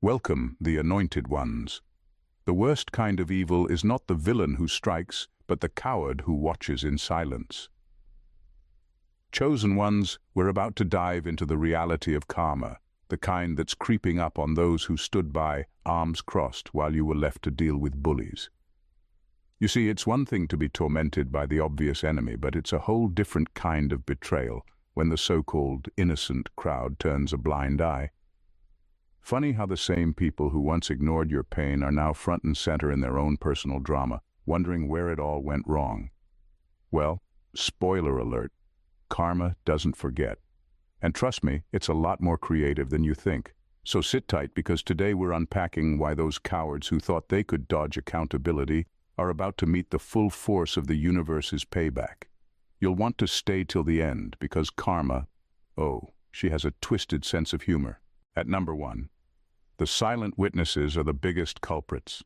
Welcome, the anointed ones. The worst kind of evil is not the villain who strikes, but the coward who watches in silence. Chosen ones, we're about to dive into the reality of karma, the kind that's creeping up on those who stood by, arms crossed, while you were left to deal with bullies. You see, it's one thing to be tormented by the obvious enemy, but it's a whole different kind of betrayal when the so-called innocent crowd turns a blind eye. Funny how the same people who once ignored your pain are now front and center in their own personal drama, wondering where it all went wrong. Well, spoiler alert, karma doesn't forget. And trust me, it's a lot more creative than you think. So sit tight, because today we're unpacking why those cowards who thought they could dodge accountability are about to meet the full force of the universe's payback. You'll want to stay till the end, because karma, she has a twisted sense of humor. At number 1, the silent witnesses are the biggest culprits.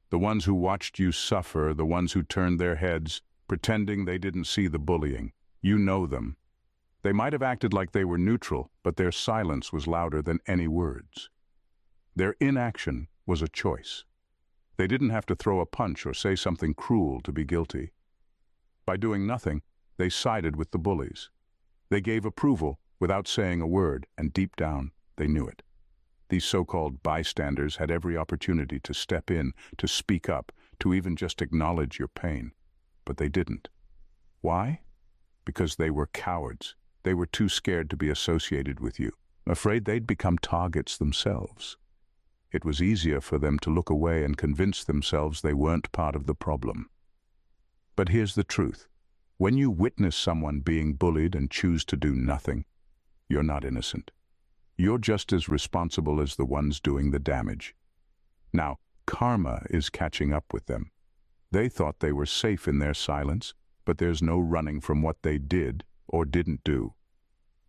The ones who watched you suffer, the ones who turned their heads, pretending they didn't see the bullying. You know them. They might have acted like they were neutral, but their silence was louder than any words. Their inaction was a choice. They didn't have to throw a punch or say something cruel to be guilty. By doing nothing, they sided with the bullies. They gave approval without saying a word, and deep down, they knew it. These so-called bystanders had every opportunity to step in, to speak up, to even just acknowledge your pain. But they didn't. Why? Because they were cowards. They were too scared to be associated with you, afraid they'd become targets themselves. It was easier for them to look away and convince themselves they weren't part of the problem. But here's the truth. When you witness someone being bullied and choose to do nothing, you're not innocent. You're just as responsible as the ones doing the damage. Now, karma is catching up with them. They thought they were safe in their silence, but there's no running from what they did or didn't do.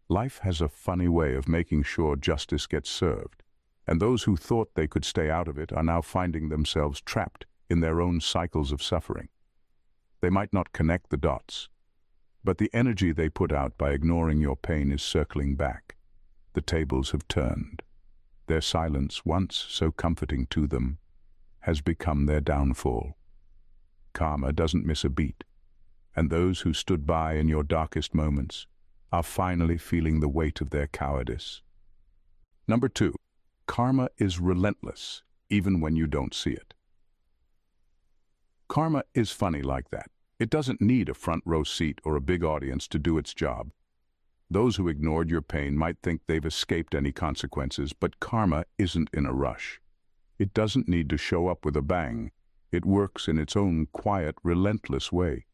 Life has a funny way of making sure justice gets served, and those who thought they could stay out of it are now finding themselves trapped in their own cycles of suffering. They might not connect the dots, but the energy they put out by ignoring your pain is circling back. The tables have turned. Their silence, once so comforting to them, has become their downfall. Karma doesn't miss a beat, and those who stood by in your darkest moments are finally feeling the weight of their cowardice. Number 2, karma is relentless, even when you don't see it. Karma is funny like that. It doesn't need a front row seat or a big audience to do its job. Those who ignored your pain might think they've escaped any consequences, but karma isn't in a rush. It doesn't need to show up with a bang. It works in its own quiet, relentless way.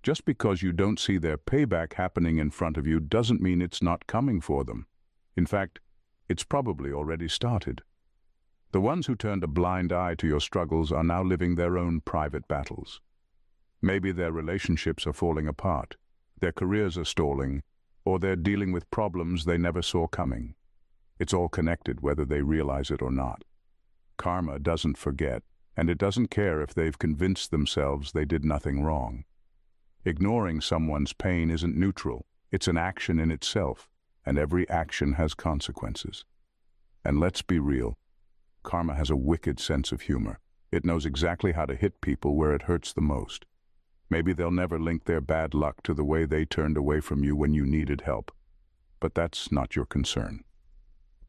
Just because you don't see their payback happening in front of you doesn't mean it's not coming for them. In fact, it's probably already started. The ones who turned a blind eye to your struggles are now living their own private battles. Maybe their relationships are falling apart, their careers are stalling, or they're dealing with problems they never saw coming. It's all connected, whether they realize it or not. Karma doesn't forget, and it doesn't care if they've convinced themselves they did nothing wrong. Ignoring someone's pain isn't neutral. It's an action in itself, and every action has consequences. And let's be real, karma has a wicked sense of humor. It knows exactly how to hit people where it hurts the most. Maybe they'll never link their bad luck to the way they turned away from you when you needed help. But that's not your concern.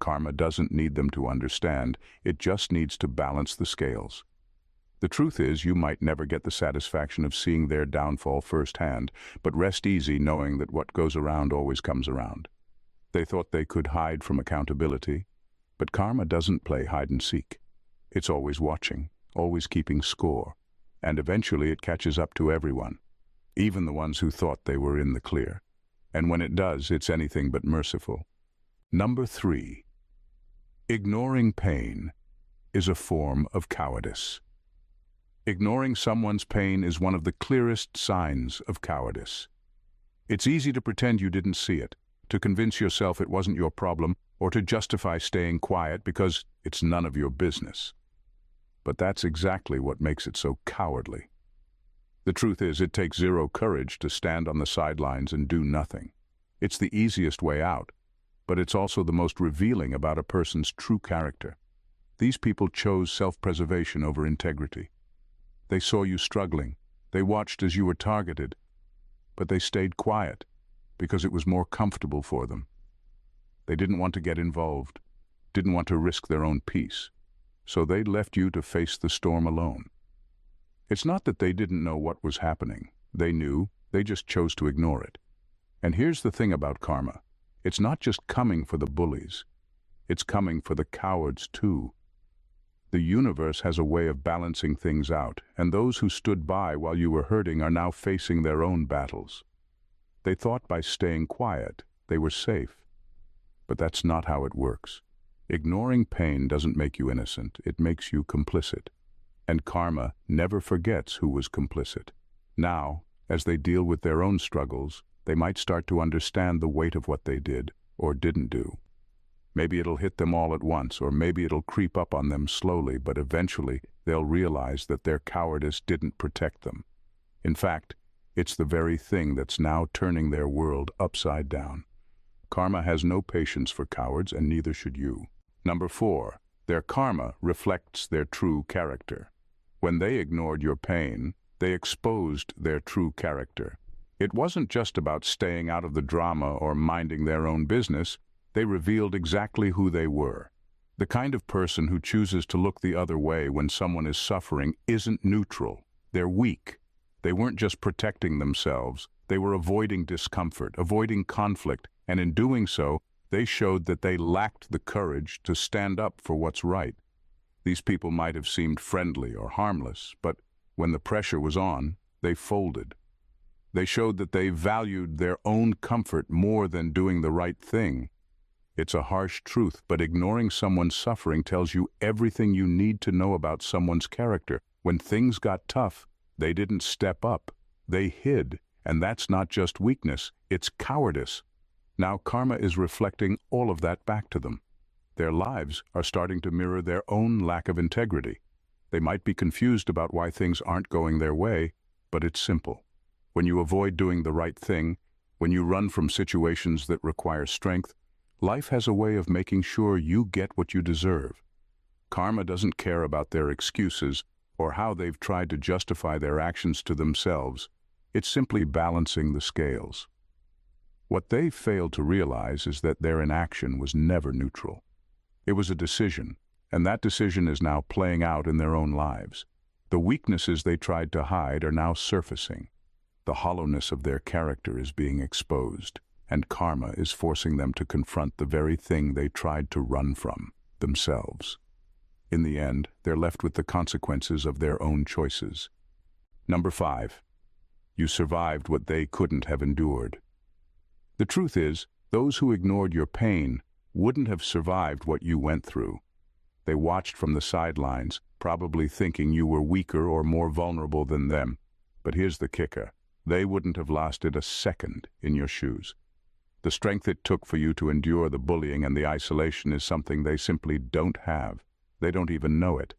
Karma doesn't need them to understand. It just needs to balance the scales. The truth is, you might never get the satisfaction of seeing their downfall firsthand, but rest easy knowing that what goes around always comes around. They thought they could hide from accountability, but karma doesn't play hide and seek. It's always watching, always keeping score. And eventually it catches up to everyone, even the ones who thought they were in the clear. And when it does, it's anything but merciful. Number 3, ignoring pain is a form of cowardice. Ignoring someone's pain is one of the clearest signs of cowardice. It's easy to pretend you didn't see it, to convince yourself it wasn't your problem, or to justify staying quiet because it's none of your business. But that's exactly what makes it so cowardly. The truth is, it takes zero courage to stand on the sidelines and do nothing. It's the easiest way out, but it's also the most revealing about a person's true character. These people chose self-preservation over integrity. They saw you struggling. They watched as you were targeted. But they stayed quiet because it was more comfortable for them. They didn't want to get involved, didn't want to risk their own peace. So they left you to face the storm alone. It's not that they didn't know what was happening. They knew, they just chose to ignore it. And here's the thing about karma. It's not just coming for the bullies. It's coming for the cowards too. The universe has a way of balancing things out, and those who stood by while you were hurting are now facing their own battles. They thought by staying quiet, they were safe. But that's not how it works. Ignoring pain doesn't make you innocent, it makes you complicit. And karma never forgets who was complicit. Now, as they deal with their own struggles, they might start to understand the weight of what they did or didn't do. Maybe it'll hit them all at once, or maybe it'll creep up on them slowly, but eventually they'll realize that their cowardice didn't protect them. In fact, it's the very thing that's now turning their world upside down. Karma has no patience for cowards, and neither should you. Number 4, their karma reflects their true character. When they ignored your pain, they exposed their true character. It wasn't just about staying out of the drama or minding their own business. They revealed exactly who they were. The kind of person who chooses to look the other way when someone is suffering isn't neutral. They're weak. They weren't just protecting themselves. They were avoiding discomfort, avoiding conflict, and in doing so, they showed that they lacked the courage to stand up for what's right. These people might have seemed friendly or harmless, but when the pressure was on, they folded. They showed that they valued their own comfort more than doing the right thing. It's a harsh truth, but ignoring someone's suffering tells you everything you need to know about someone's character. When things got tough, they didn't step up. They hid, and that's not just weakness, it's cowardice. Now karma is reflecting all of that back to them. Their lives are starting to mirror their own lack of integrity. They might be confused about why things aren't going their way, but it's simple. When you avoid doing the right thing, when you run from situations that require strength, life has a way of making sure you get what you deserve. Karma doesn't care about their excuses or how they've tried to justify their actions to themselves. It's simply balancing the scales. What they failed to realize is that their inaction was never neutral. It was a decision, and that decision is now playing out in their own lives. The weaknesses they tried to hide are now surfacing. The hollowness of their character is being exposed, and karma is forcing them to confront the very thing they tried to run from, themselves. In the end, they're left with the consequences of their own choices. Number 5. You survived what they couldn't have endured. The truth is, those who ignored your pain wouldn't have survived what you went through. They watched from the sidelines, probably thinking you were weaker or more vulnerable than them. But here's the kicker. They wouldn't have lasted a second in your shoes. The strength it took for you to endure the bullying and the isolation is something they simply don't have. They don't even know it.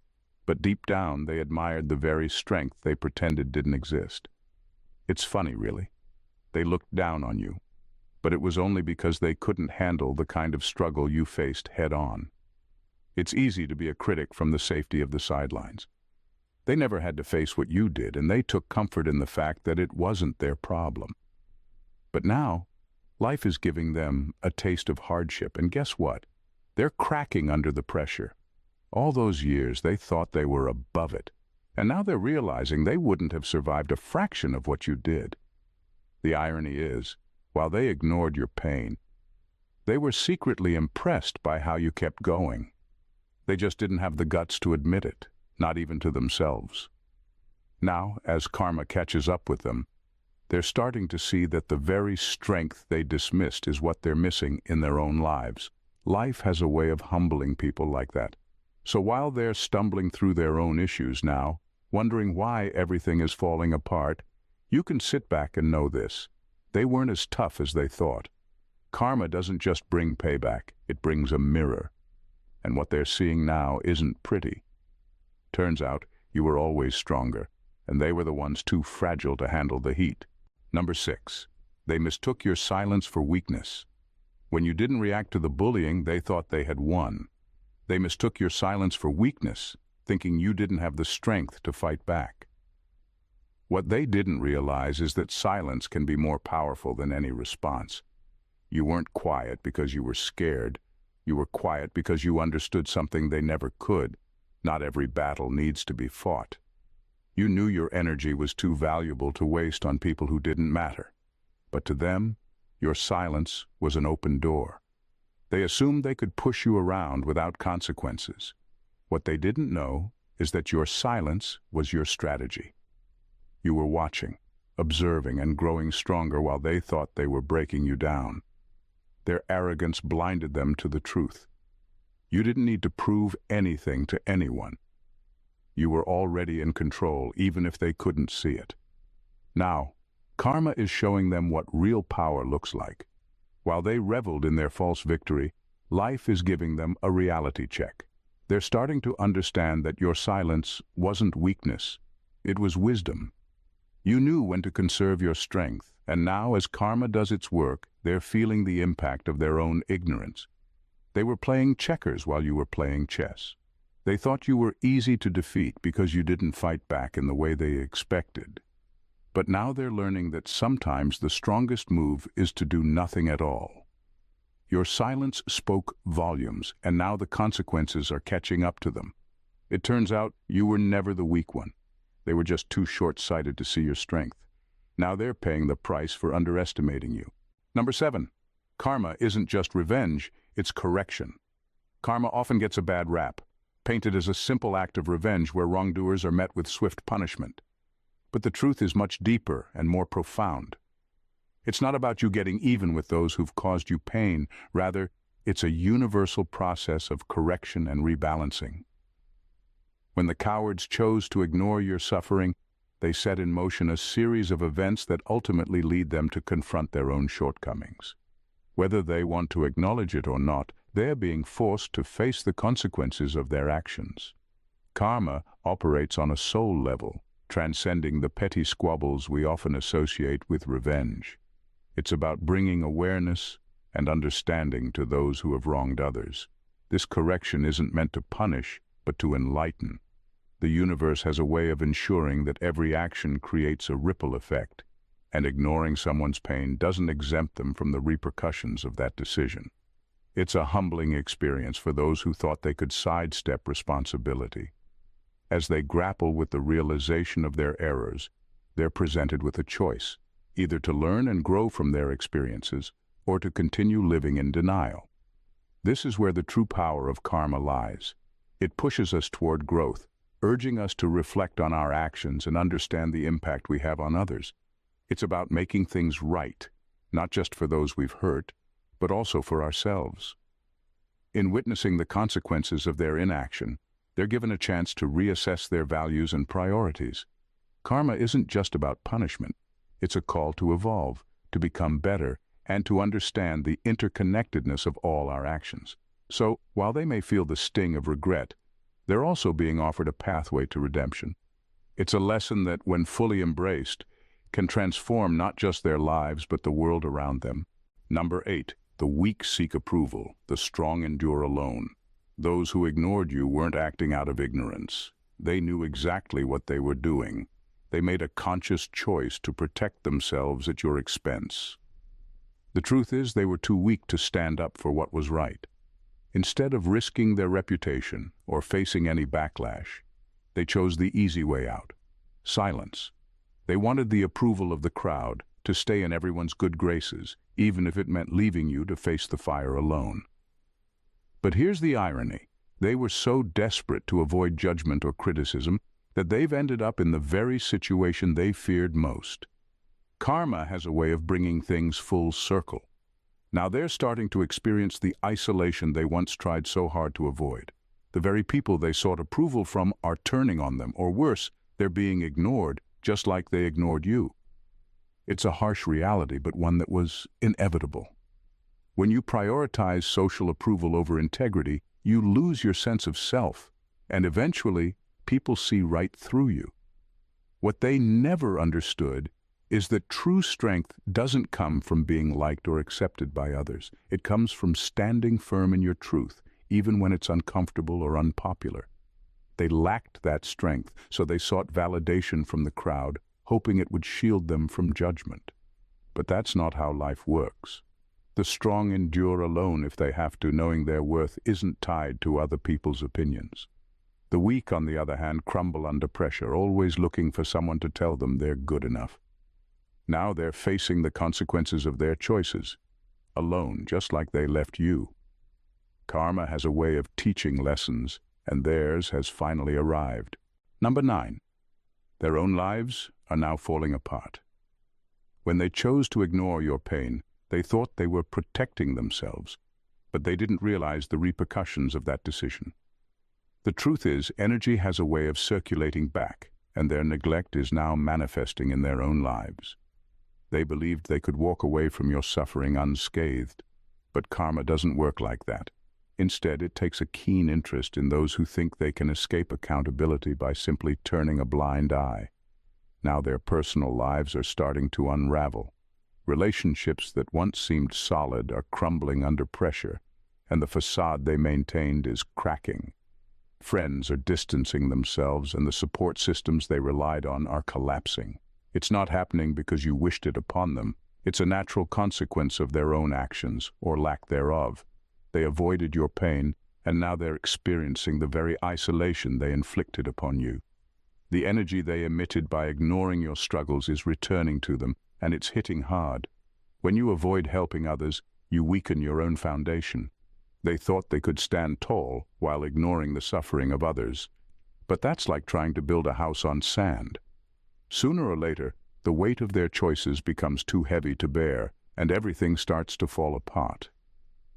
But deep down, they admired the very strength they pretended didn't exist. It's funny, really. They looked down on you. But it was only because they couldn't handle the kind of struggle you faced head-on. It's easy to be a critic from the safety of the sidelines. They never had to face what you did, and they took comfort in the fact that it wasn't their problem. But now, life is giving them a taste of hardship, and guess what? They're cracking under the pressure. All those years, they thought they were above it, and now they're realizing they wouldn't have survived a fraction of what you did. The irony is, while they ignored your pain, they were secretly impressed by how you kept going. They just didn't have the guts to admit it, not even to themselves. Now, as karma catches up with them, they're starting to see that the very strength they dismissed is what they're missing in their own lives. Life has a way of humbling people like that. So while they're stumbling through their own issues now, wondering why everything is falling apart, you can sit back and know this. They weren't as tough as they thought. Karma doesn't just bring payback, it brings a mirror. And what they're seeing now isn't pretty. Turns out, you were always stronger, and they were the ones too fragile to handle the heat. Number 6. They mistook your silence for weakness. When you didn't react to the bullying, they thought they had won. They mistook your silence for weakness, thinking you didn't have the strength to fight back. What they didn't realize is that silence can be more powerful than any response. You weren't quiet because you were scared. You were quiet because you understood something they never could. Not every battle needs to be fought. You knew your energy was too valuable to waste on people who didn't matter. But to them, your silence was an open door. They assumed they could push you around without consequences. What they didn't know is that your silence was your strategy. You were watching, observing, and growing stronger while they thought they were breaking you down. Their arrogance blinded them to the truth. You didn't need to prove anything to anyone. You were already in control, even if they couldn't see it. Now, karma is showing them what real power looks like. While they reveled in their false victory, life is giving them a reality check. They're starting to understand that your silence wasn't weakness, it was wisdom. You knew when to conserve your strength, and now as karma does its work, they're feeling the impact of their own ignorance. They were playing checkers while you were playing chess. They thought you were easy to defeat because you didn't fight back in the way they expected. But now they're learning that sometimes the strongest move is to do nothing at all. Your silence spoke volumes, and now the consequences are catching up to them. It turns out you were never the weak one. They were just too short-sighted to see your strength. Now they're paying the price for underestimating you. Number 7. Karma isn't just revenge, it's correction. Karma often gets a bad rap, painted as a simple act of revenge where wrongdoers are met with swift punishment. But the truth is much deeper and more profound. It's not about you getting even with those who've caused you pain. Rather, it's a universal process of correction and rebalancing. When the cowards chose to ignore your suffering, they set in motion a series of events that ultimately lead them to confront their own shortcomings. Whether they want to acknowledge it or not, they're being forced to face the consequences of their actions. Karma operates on a soul level, transcending the petty squabbles we often associate with revenge. It's about bringing awareness and understanding to those who have wronged others. This correction isn't meant to punish, but to enlighten. The universe has a way of ensuring that every action creates a ripple effect, and ignoring someone's pain doesn't exempt them from the repercussions of that decision. It's a humbling experience for those who thought they could sidestep responsibility. As they grapple with the realization of their errors, they're presented with a choice, either to learn and grow from their experiences, or to continue living in denial. This is where the true power of karma lies. It pushes us toward growth, urging us to reflect on our actions and understand the impact we have on others. It's about making things right, not just for those we've hurt, but also for ourselves. In witnessing the consequences of their inaction, they're given a chance to reassess their values and priorities. Karma isn't just about punishment. It's a call to evolve, to become better, and to understand the interconnectedness of all our actions. So, while they may feel the sting of regret, they're also being offered a pathway to redemption. It's a lesson that, when fully embraced, can transform not just their lives but the world around them. Number 8. The weak seek approval, the strong endure alone. Those who ignored you weren't acting out of ignorance. They knew exactly what they were doing. They made a conscious choice to protect themselves at your expense. The truth is, they were too weak to stand up for what was right. Instead of risking their reputation or facing any backlash, they chose the easy way out: silence. They wanted the approval of the crowd, to stay in everyone's good graces, even if it meant leaving you to face the fire alone. But here's the irony. They were so desperate to avoid judgment or criticism that they've ended up in the very situation they feared most. Karma has a way of bringing things full circle. Now they're starting to experience the isolation they once tried so hard to avoid. The very people they sought approval from are turning on them, or worse, they're being ignored, just like they ignored you. It's a harsh reality, but one that was inevitable. When you prioritize social approval over integrity, you lose your sense of self, and eventually, people see right through you. What they never understood is that true strength doesn't come from being liked or accepted by others. It comes from standing firm in your truth, even when it's uncomfortable or unpopular. They lacked that strength, so they sought validation from the crowd, hoping it would shield them from judgment. But that's not how life works. The strong endure alone if they have to, knowing their worth isn't tied to other people's opinions. The weak, on the other hand, crumble under pressure, always looking for someone to tell them they're good enough. Now they're facing the consequences of their choices, alone, just like they left you. Karma has a way of teaching lessons, and theirs has finally arrived. Number 9. Their own lives are now falling apart. When they chose to ignore your pain, they thought they were protecting themselves, but they didn't realize the repercussions of that decision. The truth is, energy has a way of circulating back, and their neglect is now manifesting in their own lives. They believed they could walk away from your suffering unscathed, but karma doesn't work like that. Instead, it takes a keen interest in those who think they can escape accountability by simply turning a blind eye. Now their personal lives are starting to unravel. Relationships that once seemed solid are crumbling under pressure, and the facade they maintained is cracking. Friends are distancing themselves, and the support systems they relied on are collapsing. It's not happening because you wished it upon them. It's a natural consequence of their own actions, or lack thereof. They avoided your pain, and now they're experiencing the very isolation they inflicted upon you. The energy they emitted by ignoring your struggles is returning to them, and it's hitting hard. When you avoid helping others, you weaken your own foundation. They thought they could stand tall while ignoring the suffering of others. But that's like trying to build a house on sand. Sooner or later, the weight of their choices becomes too heavy to bear, and everything starts to fall apart.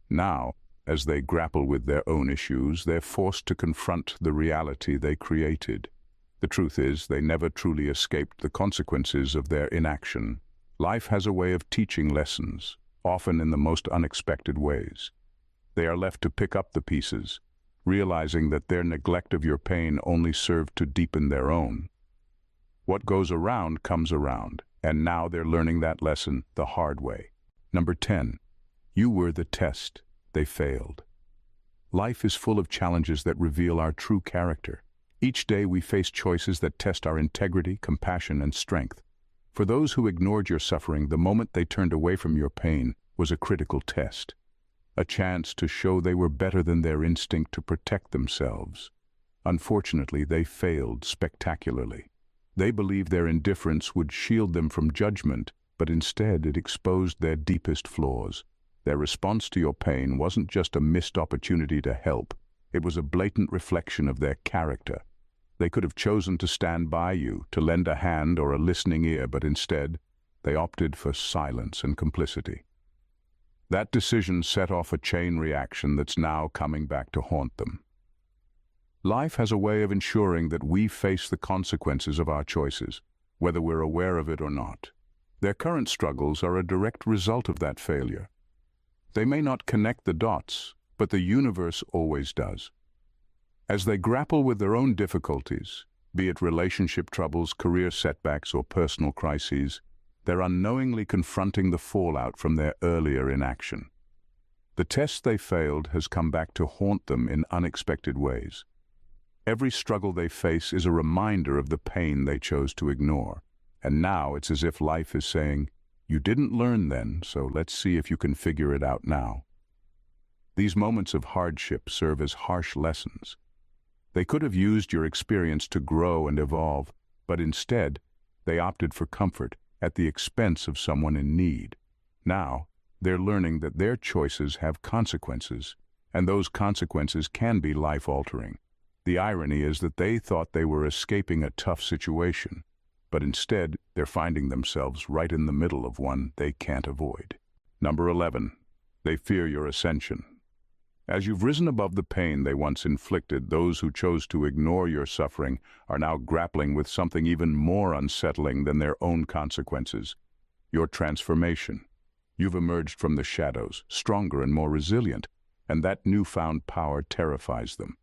Now, as they grapple with their own issues, they're forced to confront the reality they created. The truth is, they never truly escaped the consequences of their inaction. Life has a way of teaching lessons, often in the most unexpected ways. They are left to pick up the pieces, realizing that their neglect of your pain only served to deepen their own. What goes around comes around, and now they're learning that lesson the hard way. Number 10. You were the test. They failed. Life is full of challenges that reveal our true character. Each day we face choices that test our integrity, compassion, and strength. For those who ignored your suffering, the moment they turned away from your pain was a critical test. A chance to show they were better than their instinct to protect themselves. Unfortunately, they failed spectacularly. They believed their indifference would shield them from judgment, but instead it exposed their deepest flaws. Their response to your pain wasn't just a missed opportunity to help. It was a blatant reflection of their character. They could have chosen to stand by you, to lend a hand or a listening ear, but instead, they opted for silence and complicity. That decision set off a chain reaction that's now coming back to haunt them. Life has a way of ensuring that we face the consequences of our choices, whether we're aware of it or not. Their current struggles are a direct result of that failure. They may not connect the dots, but the universe always does. As they grapple with their own difficulties, be it relationship troubles, career setbacks, or personal crises, they're unknowingly confronting the fallout from their earlier inaction. The test they failed has come back to haunt them in unexpected ways. Every struggle they face is a reminder of the pain they chose to ignore, and now it's as if life is saying, "You didn't learn then, so let's see if you can figure it out now." These moments of hardship serve as harsh lessons. They could have used your experience to grow and evolve, but instead, they opted for comfort at the expense of someone in need. Now, they're learning that their choices have consequences, and those consequences can be life-altering. The irony is that they thought they were escaping a tough situation, but instead, they're finding themselves right in the middle of one they can't avoid. Number 11. They fear your ascension. As you've risen above the pain they once inflicted, those who chose to ignore your suffering are now grappling with something even more unsettling than their own consequences: your transformation. You've emerged from the shadows, stronger and more resilient, and that newfound power terrifies them.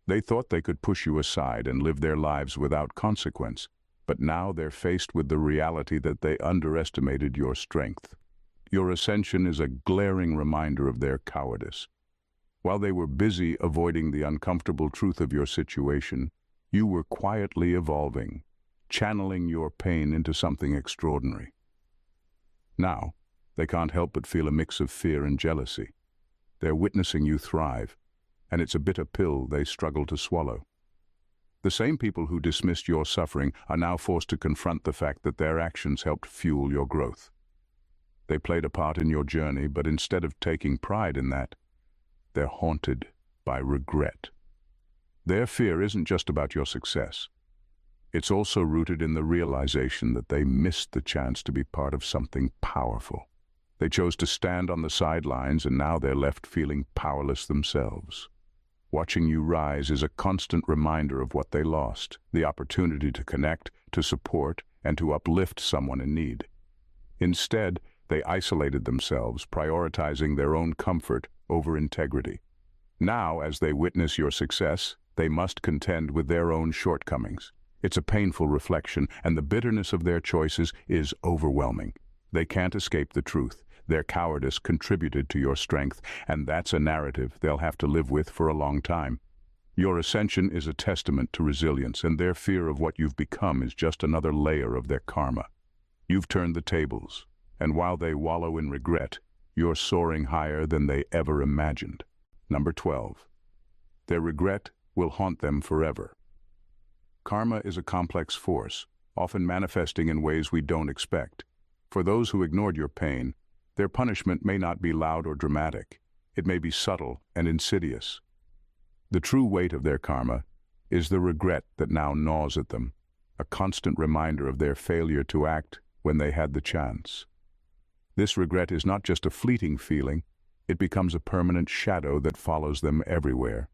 They thought they could push you aside and live their lives without consequence, but now they're faced with the reality that they underestimated your strength. Your ascension is a glaring reminder of their cowardice. While they were busy avoiding the uncomfortable truth of your situation, you were quietly evolving, channeling your pain into something extraordinary. Now, they can't help but feel a mix of fear and jealousy. They're witnessing you thrive, and it's a bitter pill they struggle to swallow. The same people who dismissed your suffering are now forced to confront the fact that their actions helped fuel your growth. They played a part in your journey, but instead of taking pride in that, they're haunted by regret. Their fear isn't just about your success. It's also rooted in the realization that they missed the chance to be part of something powerful. They chose to stand on the sidelines, and now they're left feeling powerless themselves. Watching you rise is a constant reminder of what they lost, the opportunity to connect, to support, and to uplift someone in need. Instead, they isolated themselves, prioritizing their own comfort over integrity. Now, as they witness your success, they must contend with their own shortcomings. It's a painful reflection, and the bitterness of their choices is overwhelming. They can't escape the truth. Their cowardice contributed to your strength, and that's a narrative they'll have to live with for a long time. Your ascension is a testament to resilience, and their fear of what you've become is just another layer of their karma. You've turned the tables, and while they wallow in regret, you're soaring higher than they ever imagined. Number 12. Their regret will haunt them forever. Karma is a complex force, often manifesting in ways we don't expect. For those who ignored your pain, their punishment may not be loud or dramatic. It may be subtle and insidious. The true weight of their karma is the regret that now gnaws at them, a constant reminder of their failure to act when they had the chance. This regret is not just a fleeting feeling, it becomes a permanent shadow that follows them everywhere.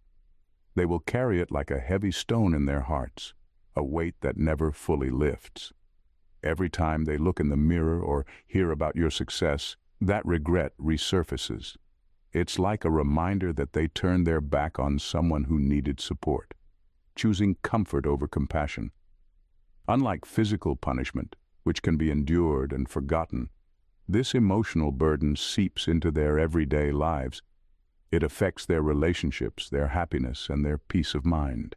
They will carry it like a heavy stone in their hearts, a weight that never fully lifts. Every time they look in the mirror or hear about your success, that regret resurfaces. It's like a reminder that they turned their back on someone who needed support, choosing comfort over compassion. Unlike physical punishment, which can be endured and forgotten, this emotional burden seeps into their everyday lives. It affects their relationships, their happiness, and their peace of mind.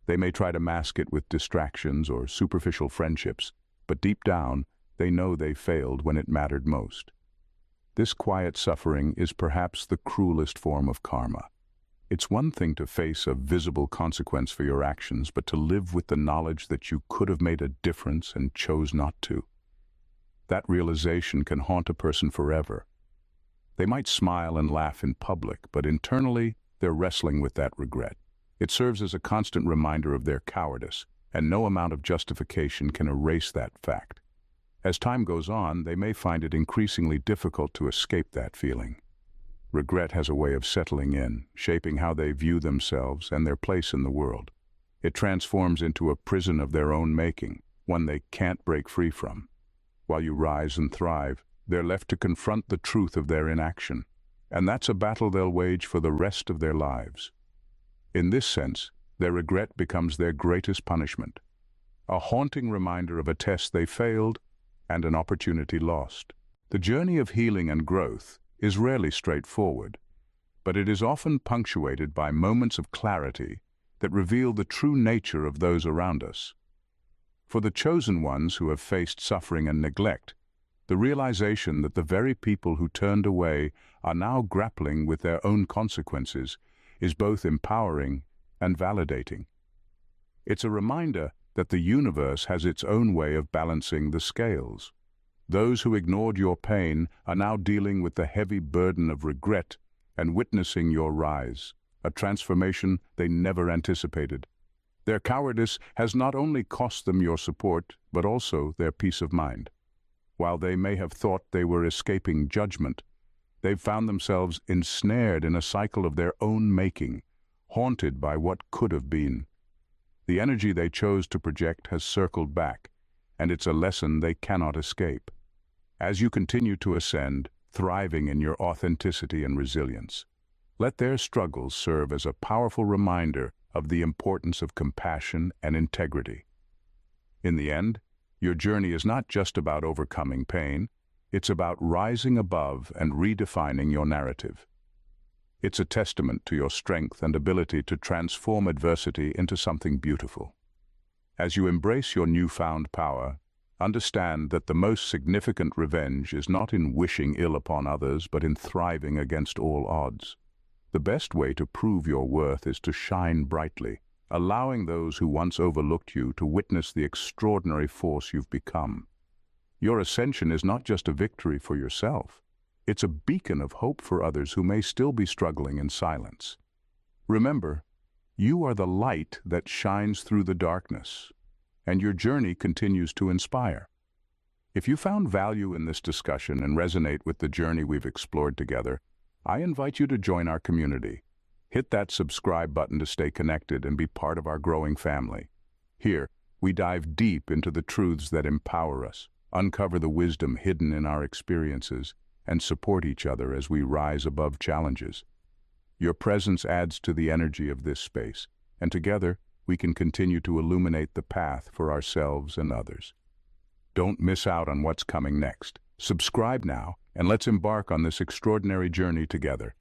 They may try to mask it with distractions or superficial friendships, but deep down, they know they failed when it mattered most. This quiet suffering is perhaps the cruelest form of karma. It's one thing to face a visible consequence for your actions, but to live with the knowledge that you could have made a difference and chose not to. That realization can haunt a person forever. They might smile and laugh in public, but internally, they're wrestling with that regret. It serves as a constant reminder of their cowardice, and no amount of justification can erase that fact. As time goes on, they may find it increasingly difficult to escape that feeling. Regret has a way of settling in, shaping how they view themselves and their place in the world. It transforms into a prison of their own making, one they can't break free from. While you rise and thrive, they're left to confront the truth of their inaction, and that's a battle they'll wage for the rest of their lives. In this sense, their regret becomes their greatest punishment, a haunting reminder of a test they failed and an opportunity lost. The journey of healing and growth is rarely straightforward, but it is often punctuated by moments of clarity that reveal the true nature of those around us. For the chosen ones who have faced suffering and neglect, the realization that the very people who turned away are now grappling with their own consequences is both empowering and validating. It's a reminder that the universe has its own way of balancing the scales. Those who ignored your pain are now dealing with the heavy burden of regret and witnessing your rise, a transformation they never anticipated. Their cowardice has not only cost them your support, but also their peace of mind. While they may have thought they were escaping judgment, they've found themselves ensnared in a cycle of their own making, haunted by what could have been. The energy they chose to project has circled back, and it's a lesson they cannot escape. As you continue to ascend, thriving in your authenticity and resilience, let their struggles serve as a powerful reminder of the importance of compassion and integrity. In the end, your journey is not just about overcoming pain, it's about rising above and redefining your narrative. It's a testament to your strength and ability to transform adversity into something beautiful. As you embrace your newfound power, understand that the most significant revenge is not in wishing ill upon others, but in thriving against all odds. The best way to prove your worth is to shine brightly, allowing those who once overlooked you to witness the extraordinary force you've become. Your ascension is not just a victory for yourself. It's a beacon of hope for others who may still be struggling in silence. Remember, you are the light that shines through the darkness, and your journey continues to inspire. If you found value in this discussion and resonate with the journey we've explored together, I invite you to join our community. Hit that subscribe button to stay connected and be part of our growing family. Here, we dive deep into the truths that empower us, uncover the wisdom hidden in our experiences, and support each other as we rise above challenges. Your presence adds to the energy of this space, and together we can continue to illuminate the path for ourselves and others. Don't miss out on what's coming next. Subscribe now, and let's embark on this extraordinary journey together.